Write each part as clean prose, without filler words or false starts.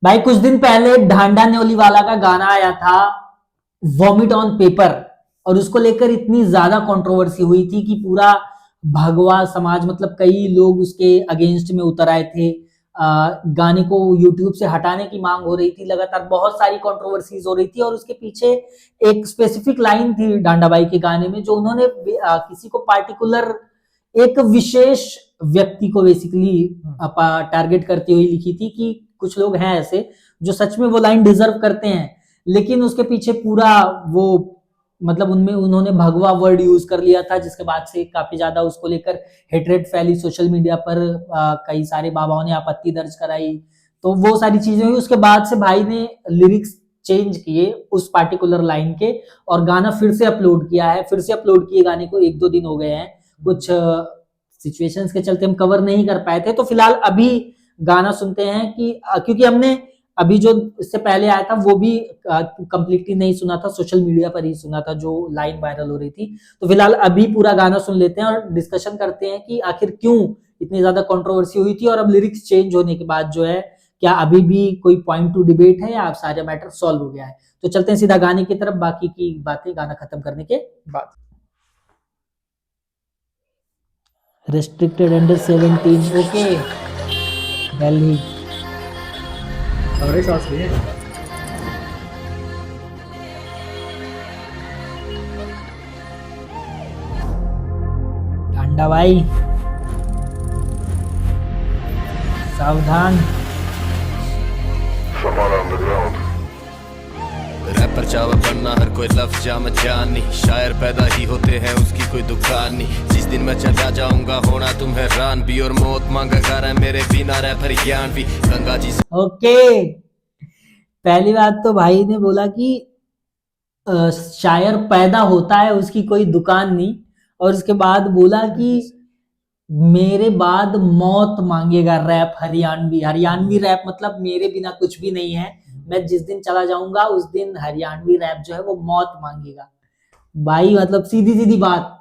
भाई कुछ दिन पहले ढांडा न्योलीवाला का गाना आया था, वॉमिट ऑन पेपर, और उसको लेकर इतनी ज्यादा कंट्रोवर्सी हुई थी कि पूरा भगवा समाज, मतलब कई लोग उसके अगेंस्ट में उतर आए थे। गाने को यूट्यूब से हटाने की मांग हो रही थी, लगातार बहुत सारी कंट्रोवर्सीज हो रही थी। और उसके पीछे एक स्पेसिफिक लाइन थी डांडा बाई के गाने में, जो उन्होंने किसी को पार्टिकुलर, एक विशेष व्यक्ति को बेसिकली टारगेट करती हुई लिखी थी कि कुछ लोग हैं ऐसे जो सच में वो लाइन डिजर्व करते हैं, लेकिन उसके पीछे पूरा वो, मतलब उनमें उन्होंने भगवा वर्ड यूज कर लिया था, जिसके बाद से काफी ज्यादा उसको लेकर हेट्रेड फैली सोशल मीडिया पर। कई सारे बाबाओं ने आपत्ति दर्ज कराई, तो वो सारी चीजें हुई। उसके बाद से भाई ने लिरिक्स चेंज किए उस पार्टिकुलर लाइन के, और गाना फिर से अपलोड किया है। फिर से अपलोड किए गाने को 1-2 दिन हो गए हैं। कुछ सिचुएशंस के चलते हम कवर नहीं कर पाए थे, तो फिलहाल अभी गाना सुनते हैं कि क्योंकि हमने अभी जो इससे पहले आया था वो भी कंप्लीटली नहीं सुना था, सोशल मीडिया पर ही सुना था जो लाइन वायरल हो रही थी। तो फिलहाल अभी पूरा गाना सुन लेते हैं और डिस्कशन करते हैं कि आखिर क्यों इतनी ज्यादा कंट्रोवर्सी हुई थी, और अब लिरिक्स चेंज होने के बाद जो है, क्या अभी भी कोई पॉइंट टू डिबेट है या अब सारा मैटर सॉल्व हो गया है। तो चलते हैं सीधा गाने की तरफ, बाकी की बातें गाना खत्म करने के बाद। Restricted under 17, okay, Delhi. सारे शॉट्स लिए ठंडा भाई सावधान। रैपर चावा बनना हर कोई लफ्ज जाम जानी, शायर पैदा ही होते हैं उसकी कोई दुकान नहीं। जिस दिन मैं चला जाऊंगा होना तुम हैरान भी, और मौत मांगा गा रहा है मेरे बिना रैपर ज्ञान भी। गंगा जी ओके, पहली बात तो भाई ने बोला कि शायर पैदा होता है उसकी कोई दुकान नहीं, और उसके बाद बोला कि मेरे बाद मौत मांगेगा रैप हरियाणवी। हरियाणवी रैप मतलब मेरे बिना कुछ भी नहीं है, मैं जिस दिन चला जाऊंगा उस दिन हरियाणवी रैप जो है वो मौत मांगेगा। भाई मतलब सीधी सीधी बात,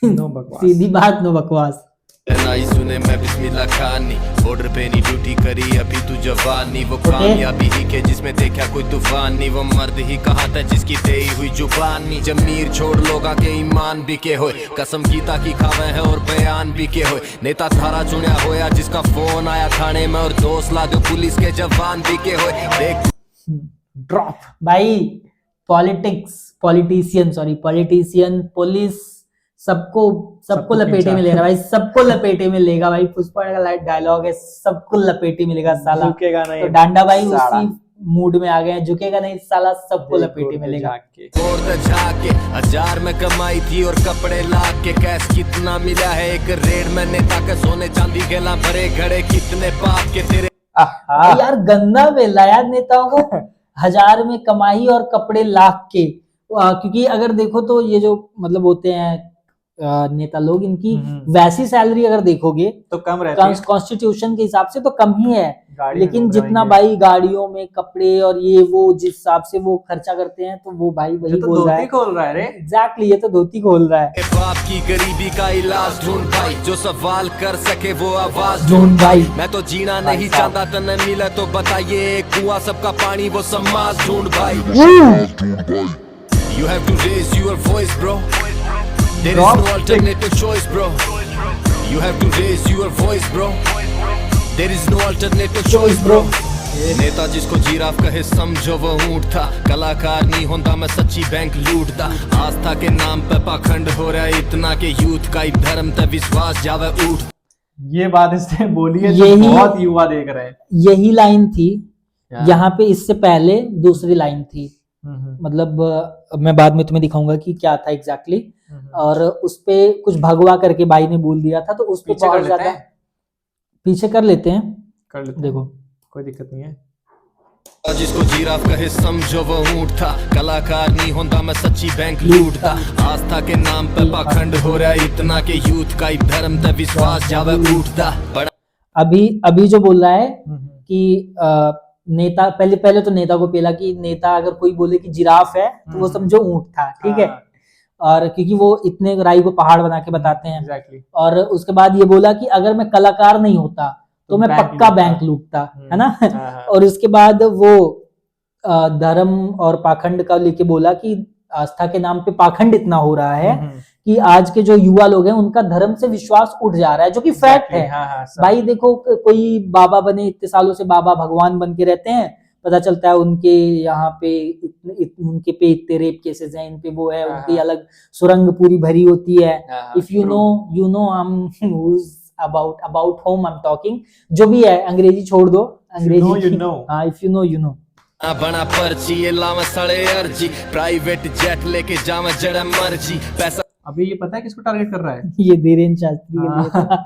नो बकवास। सीधी बात, नो बकवास। नहीं सुने मैं बिस्मिल्लाह खानी, बॉर्डर पे नहीं ड्यूटी करी अभी तू जवानी। वो कामयाबी ही के जिसमें देखा कोई तूफान नहीं, वो मर्द ही कहा था जिसकी देई हुई जुबानी। जमीर छोड़ लोगा के ईमान बिके होए, कसम कीता की खावे है और बयान बिके होए। नेता थारा चुनिया होया जिसका फोन आया थाने में, और 2 लाख पुलिस के जवान बिके होए। देख ड्रॉप भाई, पॉलिटिशियन, पुलिस, सबको लपेटे में ले रहा है भाई, सबको लपेटे में लेगा भाई। पुष्पा का डायलॉग है, सबको लपेटे में लेगा साला। झुकेगा नहीं तो डांडा भाई साला। उसी मूड में आ गए हैं, झुकेगा नहीं साला, सबको लपेटे में लेगा। और जाके 1000 में कमाई थी और कपड़े लाख के, कैश कितना मिला है एक रेड में। नेता के सोने चांदी गेला भरे घड़े, कितने पाप के तेरे। यार गंदा बेला यार, नेताओं को 1000 में कमाई और कपड़े लाख के। क्योंकि अगर देखो तो ये जो मतलब होते हैं नेता लोग, इनकी वैसी सैलरी अगर देखोगे तो कम रहती है कॉन्स्टिट्यूशन के हिसाब से तो कम ही है, लेकिन जितना घूम भाई गाड़ियों में कपड़े और ये वो जिस हिसाब से वो खर्चा करते हैं, तो वो भाई वही तो बोल रहा है। खोल रहा है रे। एग्जैक्टली, ये तो धोती खोल रहा है। बाप की गरीबी का इलाज ढूंढ भाई, जो सवाल कर सके वो आवाज ढूंढ भाई। मैं तो जीना नहीं चाहता तने मिले तो बताइए, कुआं सबका पानी वो समाज ढूंढ भाई। You have to raise your voice bro, there is no alternative choice bro. You have to raise your voice bro, there is no alternative choice bro. नेता जिसको जिराफ कहे समझो वो ऊंट था, कलाकार नहीं होता मैं सच्ची बैंक लूटता। आस्था के नाम पे पाखंड हो रहा है इतना के यूथ का एक धर्म ते विश्वास जावे उठ। ये बात इसने बोली है, यही- बहुत युवा देख रहे हैं। यही लाइन थी यहाँ पे, इससे पहले दूसरी लाइन थी। मतलब मैं बाद में तुम्हें दिखाऊंगा कि क्या था एग्जैक्टली। और उस पे कुछ भगवा करके भाई ने बोल दिया था, तो उस पे पीछे बहुत कर लेते ज्यादा हैं? पीछे कर लेते हैं। कर लेते हैं। देखो कोई दिक्कत नहीं है। जिसको जिराफ कहे समझो वो ऊंट था, कलाकार नहीं होता मैं सच्ची बैंक लूटता। आस्था के नाम पे पाखंड हो रहा है इतना के यूथ का एक धर्म ते विश्वास जावे उठता। अभी जो बोल रहा है कि नेता, पहले तो नेता को पेला कि नेता अगर कोई बोले कि जिराफ है तो वो समझो ऊंट था, ठीक है। और क्योंकि वो इतने राई को पहाड़ बना के बताते हैं। एग्जैक्टली। और उसके बाद ये बोला कि अगर मैं कलाकार नहीं होता तो मैं बैंक पक्का लूटता। बैंक लूटता, है ना। हाँ। और उसके बाद वो धर्म और पाखंड का लेके बोला कि आस्था के नाम पे पाखंड इतना हो रहा है कि आज के जो युवा लोग हैं उनका धर्म से विश्वास उठ जा रहा है, जो कि फैक्ट है। हाँ, भाई देखो, कोई बाबा बने, इतने सालों से बाबा भगवान बन के रहते हैं, पता चलता है उनके यहाँ पे उनके पे इतने रेप केसेस हैं, इन पे वो है, उनकी अलग सुरंग पूरी भरी होती है। If you know I am about home I am talking, जो भी है अंग्रेजी छोड़ दो, अंग्रेजी you know. हाँ, if you know you know. बना पर्ची ये लावा सड़े अर्जी, प्राइवेट जेट लेके जावा जड़ा मर्जी, पैसा अभी ये पता है किसको टारगेट कर रहा है? ये धीरेन्द्र शास्त्री के लिए था।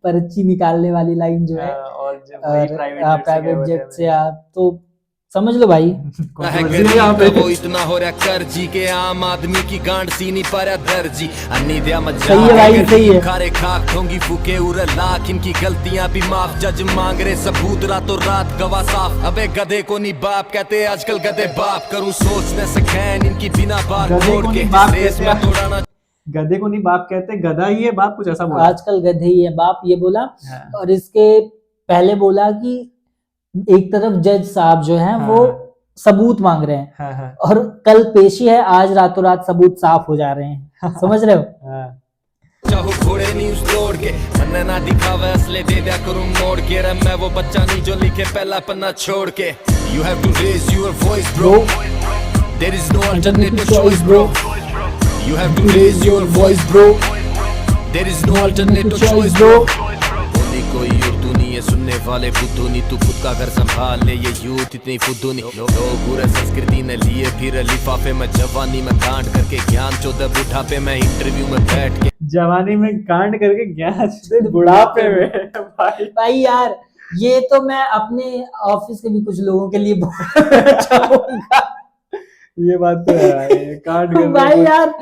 पर्ची निकालने वाली लाइन जो है, और और प्राइवेट जेट से गए आप तो समझ लो भाई। है गरीब वो इतना हो रहा कर्जी के, आम आदमी की गांड सीनी पर दर्जी, अन्नी दिया सही है भाई, सही है। खारे खाक ठोंगी फूके उरे लाख, इनकी गलतियां भी माफ, जज मांग रहे सबूत, रातों रात गवाह साफ। अबे गधे को नहीं बाप कहते आजकल, गधे बाप करूं सोचने से खैन इनकी बिना बार गधे को मोड़ के नहीं बाप रेस कहते में तोड़ाना। गधे को नहीं बाप कहते, गधा ही है बाप, कुछ ऐसा बोला। आजकल गधे ही है बाप, ये बोला। हाँ। और इसके पहले बोला कि एक तरफ जज साहब जो हैं वो सबूत मांग रहे हैं, हाँ। और कल पेशी है, आज रातों रात सबूत साफ हो जा रहे हैं। समझ रहे हो? चाहो घोड़े न्यूज तोड़ के, मन्ने ना दिखावे असले दे दिया करूं मोड़ के, रे मैं वो बच्चा नहीं जो लिखे पहला पन्ना छोड़ के। You have to raise your voice bro, there is no alternative choice bro, you have to raise your voice bro, there is no alternative choice bro। बोली कोई उर्दू नहीं है, सुनने वाले बुद्धू नहीं, तू खुद का घर संभाल ले, ये यूथ इतनी फुद्दू नहीं। लोग पूरे संस्कृति ने लिए फिर लिफाफे में, जवानी में कांड करके ज्ञान चौदह बुढ़ापे में, इंटरव्यू में बैठ के जवानी में कांड करके ज्ञान से बुढ़ापे में। भाई यार, ये तो मैं अपने ऑफिस के भी कुछ लोगों के लिए बोलना चाहूंगा। ये बात तो है, कांड करके भाई यार,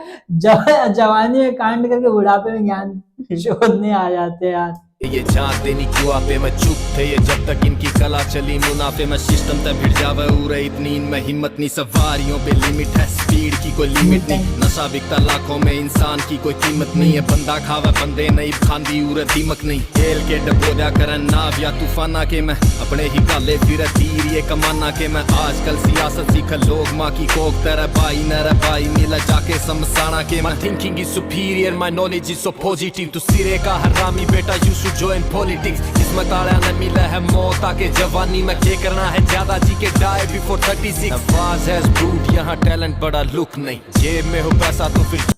जवानी में कांड करके बुढ़ापे में ज्ञान शोधने आ जाते हैं यार। ये जान देनी क्यों आपे में चुप थे ये, जब तक इनकी कला चली मुनाफे में, सिस्टम तक भिड़ जावे उरे इतनी इनमें हिम्मत नहीं, सवारियों पे लिमिट है, स्पीड की कोई लिमिट नहीं, नशा बिकता लाखों में, इंसान की कोई कीमत नहीं है, बंदा खावे बंदे नहीं, खांदी उरे दीमक नहीं, खेल के डबोदा करन नाव या तूफाना के, मैं अपने ही काले फिर तीर ये कमाना के, मैं आजकल सियासत सीख लोग माँ की कोक तेरा भाई नरा भाई मिला जाके समसाना के, मैं thinking is superior my knowledge is so positive, तू सिरे का हरामी बेटा यू join politics, किस्मत आड़ा न मिला है मौत आके, जवानी में क्या करना है ज्यादा जी के die before 36। Nawaz has proved यहाँ टैलेंट बड़ा लुक नहीं, जेब में हो पैसा तो फिर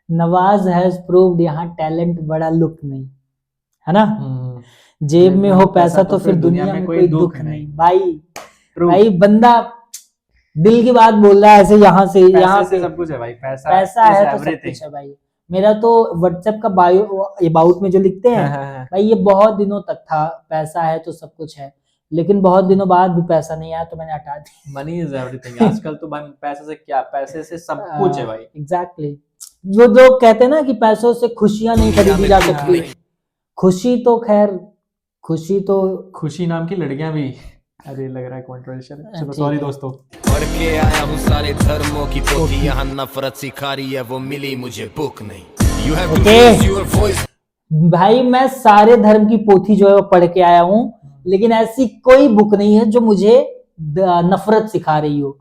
नवाज हैज प्रूव्ड यहाँ टैलेंट बड़ा लुक नहीं, है ना। जेब में हो पैसा तो फिर दुनिया में कोई दुख नहीं। भाई बंदा दिल की बात बोल रहा है ऐसे, यहाँ से सब कुछ है भाई, पैसा है तो सब कुछ है भाई। मेरा तो व्हाट्सएप का बायो अबाउट में जो लिखते हैं भाई, ये बहुत दिनों तक था, पैसा है तो सब कुछ है, लेकिन बहुत दिनों बाद भी पैसा नहीं आया तो मैंने हटा दिया। Money is everything. आजकल तो भाई पैसे से क्या, पैसे से सब कुछ है भाई। एग्जैक्टली। जो लोग कहते हैं ना कि पैसों से खुशियां नहीं खरीदी जा सकती, खुशी तो खैर, खुशी नाम की लड़कियां भी, अरे लग रहा है कंट्रोवर्शियल, चलो सॉरी दोस्तों। पढ़ के आया हूँ सारे धर्मों की पोथी, यहाँ नफरत सिखा रही है वो मिली मुझे बुक नहीं। You have to raise your voice। भाई मैं सारे धर्म की पोथी जो है वो पढ़ के आया हूँ, लेकिन ऐसी कोई बुक नहीं है जो मुझे नफरत सिखा रही हो।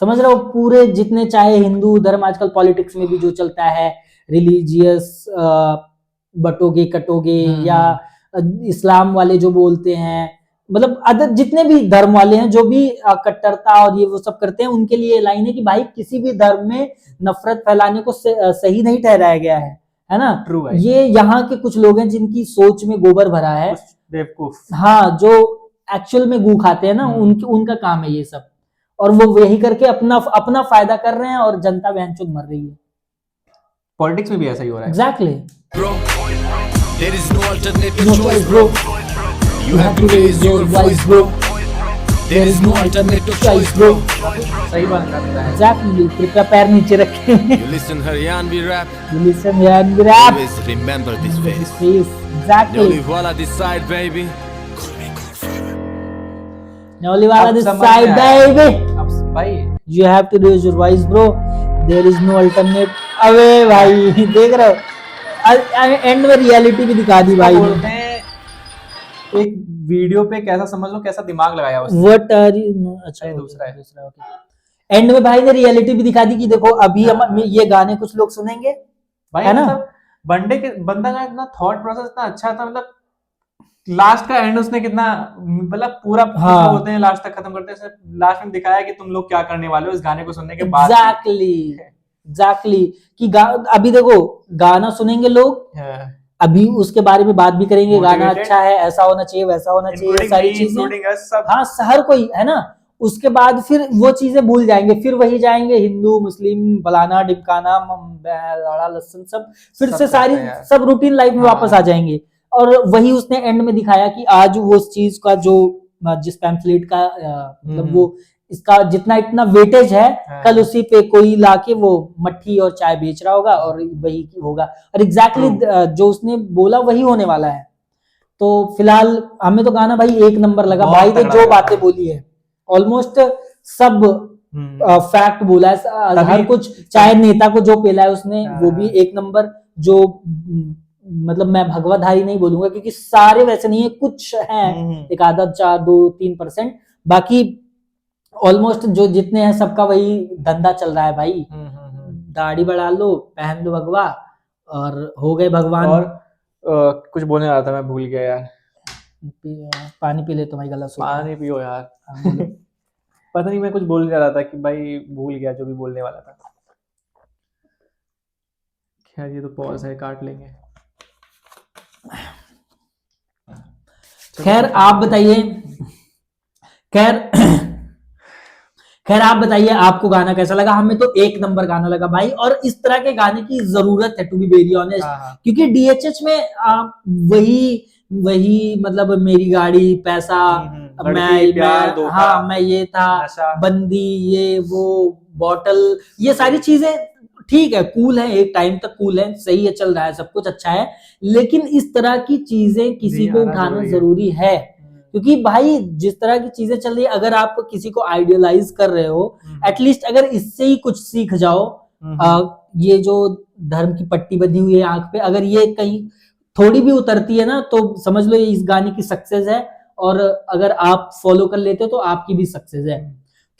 समझ रहे हो? पूरे जितने चाहे हिंदू धर्म, आजकल पॉलिटिक्स में भी जो चलता है रिलीजियस बटोगे कटोगे, या इस्लाम वाले जो बोलते हैं, मतलब अदर जितने भी धर्म वाले हैं जो भी कट्टरता और ये वो सब करते हैं, उनके लिए लाइन है कि भाई किसी भी धर्म में नफरत फैलाने को सही नहीं ठहराया गया है ना। ट्रू है। ये यहाँ के कुछ लोग हैं जिनकी सोच में गोबर भरा है, बेवकूफ। हाँ, जो एक्चुअल में गू खाते हैं ना, उनका काम है ये सब, और वो यही करके अपना फायदा कर रहे हैं और जनता बेंचों मर रही है। पॉलिटिक्स में भी ऐसा ही हो रहा है। Exactly. There is no alternative choice bro, you have to raise your voice bro, there is no alternative choice bro। सही बात करता है। एग्जैक्टली। कृपया पैर नीचे रखें। You listen Haryanvi rap, You listen Haryanvi rap, always remember this face। Exactly। Noli wala this side baby, Noli wala this समझ side में आया। baby, अब भाई you have to raise your voice bro, there is no alternate। अबे भाई देख रहे हो, एंड में रियलिटी भी दिखा दी भाई। बोलते हैं एक वीडियो पे कैसा समझ लो कैसा दिमाग लगाया उसने। व्हाट आर यू, अच्छा ये okay, दूसरा है। दूसरा ओके। एंड में भाई ने रियलिटी भी दिखा दी कि देखो अभी हम ये गाने कुछ लोग सुनेंगे, भाई है ना? मतलब बंदा का इतना थॉट प्रोसेस इतना अच्छा था, मतलब लास्ट का एंड उसने कितना, मतलब पूरा कुछ हाँ। लोग होते हैं लास्ट तक खत्म करते हैं, लास्ट में दिखाया कि तुम लोग क्या करने वाले हो इस गाने को सुनने के बाद। एग्जैक्टली कि अभी देखो गाना सुनेंगे लोग, अभी उसके बारे में बात भी करेंगे, गाना Motivated. अच्छा है, ऐसा होना चाहिए, वैसा होना चाहिए, सारी चीजें, इंक्लूडिंग अस सब। हाँ हर कोई, है ना? उसके बाद फिर वो चीजें भूल जाएंगे, फिर वही जाएंगे हिंदू मुस्लिम फलाना ढिमकाना लाड़ा लहसुन सब, फिर सब से करते सारी हैं यार। सब रूटीन लाइफ में हाँ। वापस आ जाएंगे। और वही उसने एंड में दिखाया कि आज वो उस चीज का जो जिस पैम्फलेट का मतलब वो इसका जितना इतना वेटेज है, हाँ। कल उसी पे कोई लाके वो मट्ठी और चाय बेच रहा होगा और वही होगा। और एग्जैक्टली जो उसने बोला वही होने वाला है। तो फिलहाल हमें तो गाना भाई एक नंबर लगा बहुत भाई ने तगड़ा जो लगा। बातें बोली है, ऑलमोस्ट सब फैक्ट बोला है, तभी- हर कुछ, चाहे नेता को जो पेला है उसने हाँ, वो भी एक नंबर। जो मतलब मैं भगवाधारी नहीं बोलूंगा क्योंकि सारे वैसे नहीं है, कुछ हैं एक आधा 4-2-3%, बाकी ऑलमोस्ट जो जितने हैं सबका वही धंधा चल रहा है भाई। दाढ़ी बढ़ा लो, पहन लो भगवा और हो गए भगवान। और कुछ बोलने वाला था मैं भूल गया यार। पानी पी ले, तुम्हारी गला सूख रहा है। पानी पियो यार। हाँ, बोलो। पता नहीं मैं कुछ बोलने जा रहा था कि भाई भूल गया जो भी बोलने वाला था। खैर ये तो पॉज है, काट लेंगे। खैर आप बताइए, खैर आप बताइए आपको गाना कैसा लगा? हमें तो एक नंबर गाना लगा भाई, और इस तरह के गाने की जरूरत है टू बी वेरी ऑनेस्ट, क्योंकि डीएचएच में वही मतलब मेरी गाड़ी पैसा, मैं ये था बंदी, ये वो बॉटल, ये सारी चीजें ठीक है, कूल है, एक टाइम तक कूल है, सही है, चल रहा है, सब कुछ अच्छा है, लेकिन इस तरह की चीजें किसी को उठाना जरूरी है। क्योंकि भाई जिस तरह की चीजें चल रही है, अगर आप किसी को आइडियलाइज कर रहे हो, एटलीस्ट अगर इससे ही कुछ सीख जाओ। ये जो धर्म की पट्टी बंधी हुई है आंख पे, अगर ये कहीं थोड़ी भी उतरती है ना, तो समझ लो ये इस गाने की सक्सेस है, और अगर आप फॉलो कर लेते हो तो आपकी भी सक्सेस है।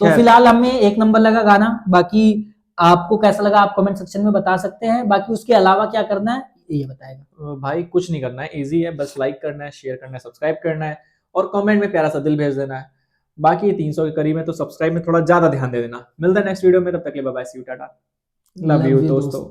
तो फिलहाल हमें एक नंबर लगा गाना, बाकी आपको कैसा लगा आप कमेंट सेक्शन में बता सकते हैं। बाकी उसके अलावा क्या करना है ये बताएगा भाई। कुछ नहीं करना है, इजी है, बस लाइक करना है, शेयर करना है, सब्सक्राइब करना है, और कमेंट में प्यारा सा दिल भेज देना है। बाकी 300 के करीब है तो सब्सक्राइब में थोड़ा ज्यादा ध्यान दे देना। मिलता है नेक्स्ट वीडियो में, तब तक के लिए bye bye, see you, tata, love you दोस्तों।